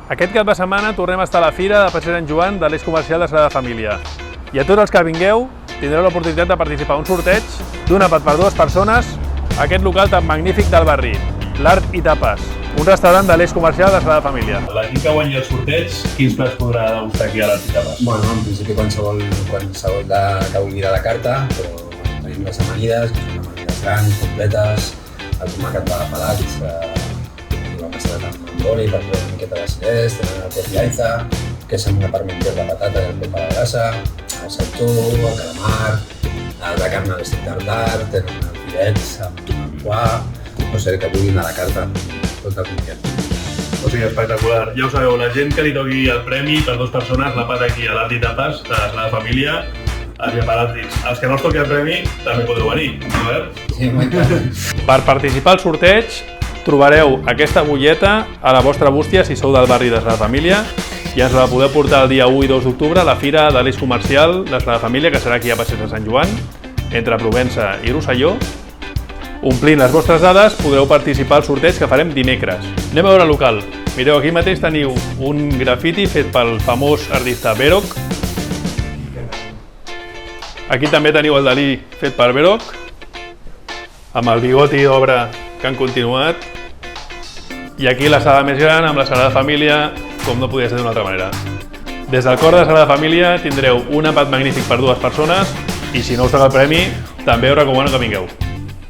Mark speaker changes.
Speaker 1: Aquest cap de setmana tornem a estar a la Fira de Passeig Sant Joan de l'Eix Comercial de Sagrada Família. I a tots els que vingueu tindreu l'oportunitat de participar en un sorteig d'un àpat per dues persones a aquest local tan magnífic del barri, l'Art i Tapes, un restaurant de l'Eix Comercial de Sagrada Família.
Speaker 2: La gent que guanyi el sorteig, quins plats podrà degustar aquí a l'Art i Tapes?
Speaker 3: Bueno, en principi qualsevol que vulgui de la carta, però tenim les amanides, que són amanides grans, completes, el tomàquet pelats, la passada amb mandoni per treure una miqueta d'acidès, tenen el tortillaiza, que és amb una parmentier de patata i el pep a la grassa, el saltó, el calamar, la carn a l'estic tartar, tenen els filets amb foie, no sé, que vulguin a la carta, tot el que vulguin.
Speaker 2: O sigui, espectacular. Ja ho sabeu, la gent que li toqui el premi per dues persones l'àpat aquí a l'Art i Tapes de la família, els geparàtics. Els que no us toqui el premi també podeu venir, a veure?
Speaker 3: Sí, molt tant.
Speaker 1: Per participar al sorteig trobareu aquesta butlleta a la vostra bústia si sou del barri de Sagrada Família i ens la podeu portar el dia 1 i 2 d'octubre a la Fira de l'Eix Comercial de Sagrada Família, que serà aquí a Passeig de Sant Joan, entre Provença i Rosselló. Omplint les vostres dades podreu participar al sorteig que farem dimecres. Anem a veure el local. Mireu, aquí mateix teniu un grafiti fet pel famós artista Veroc. Aquí també teniu el Dalí fet per Veroc, amb el bigoti d'obra que han continuat. I aquí la sala més gran amb la Sagrada Família, com no podia ser d'una altra manera. Des del cor de la Sagrada Família tindreu un àpat magnífic per dues persones i si no us toca el premi, també us recomano que vingueu.